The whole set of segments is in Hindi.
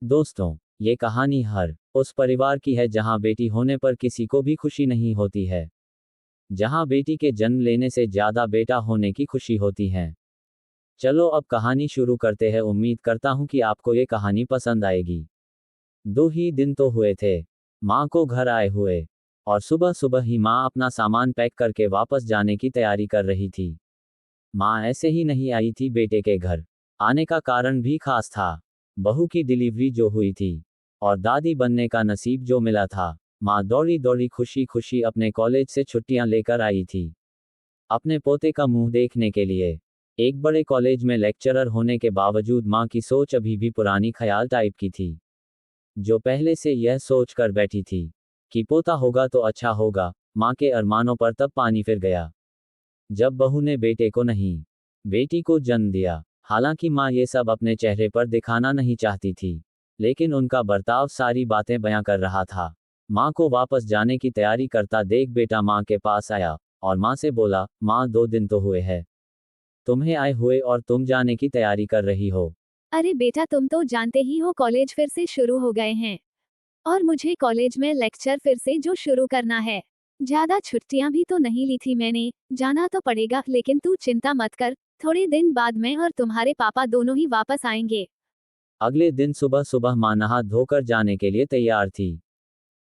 दोस्तों, ये कहानी हर उस परिवार की है जहां बेटी होने पर किसी को भी खुशी नहीं होती है। जहां बेटी के जन्म लेने से ज्यादा बेटा होने की खुशी होती है। चलो अब कहानी शुरू करते हैं। उम्मीद करता हूं कि आपको ये कहानी पसंद आएगी। 2 ही दिन तो हुए थे माँ को घर आए हुए, और सुबह सुबह ही माँ अपना सामान पैक करके वापस जाने की तैयारी कर रही थी। माँ ऐसे ही नहीं आई थी बेटे के घर। आने का कारण भी खास था। बहू की डिलीवरी जो हुई थी और दादी बनने का नसीब जो मिला था। माँ दौड़ी दौड़ी खुशी खुशी अपने कॉलेज से छुट्टियां लेकर आई थी, अपने पोते का मुंह देखने के लिए। एक बड़े कॉलेज में लेक्चरर होने के बावजूद माँ की सोच अभी भी पुरानी ख्याल टाइप की थी, जो पहले से यह सोच कर बैठी थी कि पोता होगा तो अच्छा होगा। माँ के अरमानों पर तब पानी फिर गया जब बहू ने बेटे को नहीं, बेटी को जन्म दिया। हालांकि माँ ये सब अपने चेहरे पर दिखाना नहीं चाहती थी, लेकिन उनका बर्ताव सारी बातें बयां कर रहा था। माँ को वापस जाने की तैयारी करता देख बेटा माँ के पास आया और माँ से बोला, माँ 2 दिन तो हुए हैं तुम्हें आए हुए और तुम जाने की तैयारी कर रही हो। अरे बेटा, तुम तो जानते ही हो कॉलेज फिर से शुरू हो गए हैं और मुझे कॉलेज में लेक्चर फिर से जो शुरू करना है। ज्यादा छुट्टियां भी तो नहीं ली थी मैंने। जाना तो पड़ेगा, लेकिन तू चिंता मत कर। थोड़े दिन बाद मैं और तुम्हारे पापा दोनों ही वापस आएंगे। अगले दिन सुबह सुबह माँ नहा धोकर जाने के लिए तैयार थी।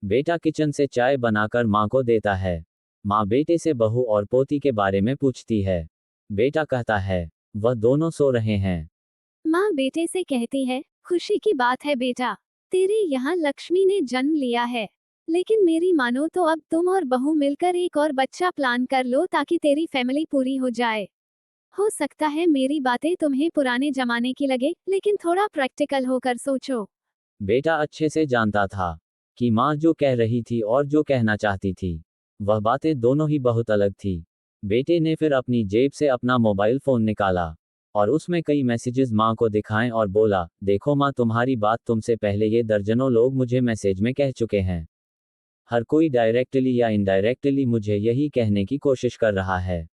बेटा किचन से चाय बनाकर माँ को देता है। माँ बेटे से बहू और पोती के बारे में पूछती है। बेटा कहता है, वह दोनों सो रहे हैं। माँ बेटे से कहती है, खुशी की बात है बेटा, तेरे यहाँ लक्ष्मी ने जन्म लिया है। लेकिन मेरी मानो तो अब तुम और बहू मिलकर एक और बच्चा प्लान कर लो ताकि तेरी फैमिली पूरी हो जाए। हो सकता है मेरी बातें तुम्हें पुराने जमाने की लगे, लेकिन थोड़ा प्रैक्टिकल होकर सोचो। बेटा अच्छे से जानता था कि माँ जो कह रही थी और जो कहना चाहती थी, वह बातें दोनों ही बहुत अलग थी। बेटे ने फिर अपनी जेब से अपना मोबाइल फोन निकाला और उसमें कई मैसेजेस माँ को दिखाएं और बोला, देखो माँ, तुम्हारी बात तुमसे पहले ये दर्जनों लोग मुझे मैसेज में कह चुके हैं। हर कोई डायरेक्टली या इनडायरेक्टली मुझे यही कहने की कोशिश कर रहा है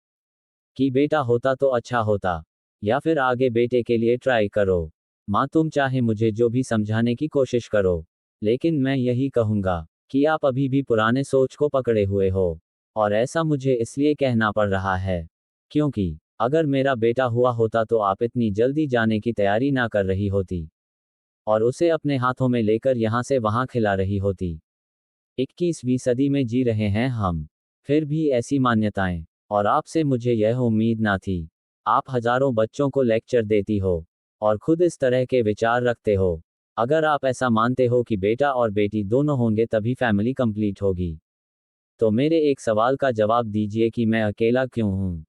कि बेटा होता तो अच्छा होता, या फिर आगे बेटे के लिए ट्राई करो। माँ, तुम चाहे मुझे जो भी समझाने की कोशिश करो, लेकिन मैं यही कहूंगा कि आप अभी भी पुराने सोच को पकड़े हुए हो। और ऐसा मुझे इसलिए कहना पड़ रहा है क्योंकि अगर मेरा बेटा हुआ होता तो आप इतनी जल्दी जाने की तैयारी ना कर रही होती और उसे अपने हाथों में लेकर यहाँ से वहाँ खिला रही होती। 21वीं सदी में जी रहे हैं हम, फिर भी ऐसी मान्यताएं, और आपसे मुझे यह उम्मीद ना थी। आप हजारों बच्चों को लेक्चर देती हो और खुद इस तरह के विचार रखते हो। अगर आप ऐसा मानते हो कि बेटा और बेटी दोनों होंगे तभी फैमिली कंप्लीट होगी, तो मेरे एक सवाल का जवाब दीजिए कि मैं अकेला क्यों हूं?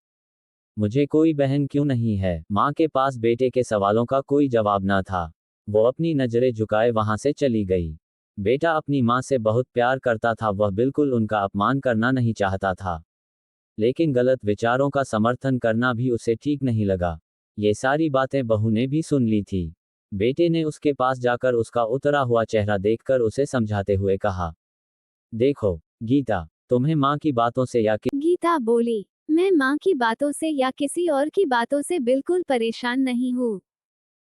मुझे कोई बहन क्यों नहीं है? माँ के पास बेटे के सवालों का कोई जवाब ना था। वो अपनी नजरें झुकाए वहां से चली गई। बेटा अपनी माँ से बहुत प्यार करता था, वह बिल्कुल उनका अपमान करना नहीं चाहता था, लेकिन गलत विचारों का समर्थन करना भी उसे ठीक नहीं लगा। ये सारी बातें बहू ने भी सुन ली थी। बेटे ने उसके पास जाकर उसका उतरा हुआ चेहरा देखकर उसे समझाते हुए कहा, देखो गीता, तुम्हें माँ की बातों से या गीता बोली, मैं माँ की बातों से या किसी और की बातों से बिल्कुल परेशान नहीं हूँ।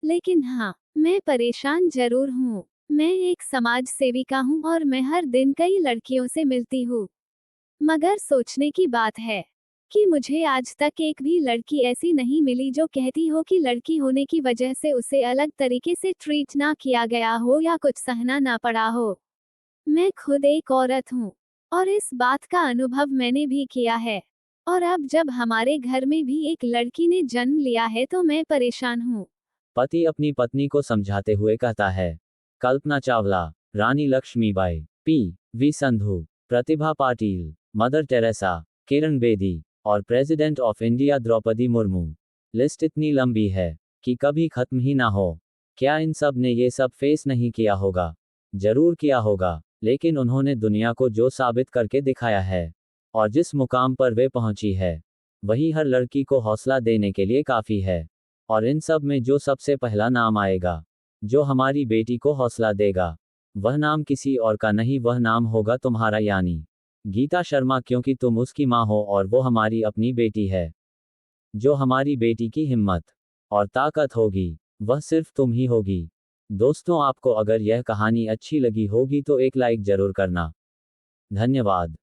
लेकिन हाँ, मैं परेशान जरूर हूँ। मैं एक समाज सेविका हूँ और मैं हर दिन कई लड़कियों से मिलती हूँ। मगर सोचने की बात है कि मुझे आज तक एक भी लड़की ऐसी नहीं मिली जो कहती हो कि लड़की होने की वजह से उसे अलग तरीके से ट्रीट ना किया गया हो या कुछ सहना ना पड़ा हो। मैं खुद एक औरत हूँ और इस बात का अनुभव मैंने भी किया है। और अब जब हमारे घर में भी एक लड़की ने जन्म लिया है तो मैं परेशान हूँ। पति अपनी पत्नी को समझाते हुए कहता है। Kalpana Chawla, Rani Lakshmibai, P V. Sindhu, Pratibha Patil, Mother Teresa, Kiran Bedi और president of India Droupadi Murmu. List इतनी लंबी है कि कभी खत्म ही ना हो। क्या इन सब ने ये सब फेस नहीं किया होगा? जरूर किया होगा, लेकिन उन्होंने दुनिया को जो साबित करके दिखाया है और जिस मुकाम पर वे पहुंची है, वही हर लड़की को हौसला देने के लिए काफी है। और इन सब में जो सबसे पहला नाम आएगा, जो हमारी बेटी को हौसला देगा, वह नाम किसी और का नहीं, वह नाम होगा तुम्हारा, यानी गीता शर्मा, क्योंकि तुम उसकी माँ हो और वो हमारी अपनी बेटी है। जो हमारी बेटी की हिम्मत और ताकत होगी, वह सिर्फ तुम ही होगी। दोस्तों, आपको अगर यह कहानी अच्छी लगी होगी तो एक लाइक जरूर करना। धन्यवाद।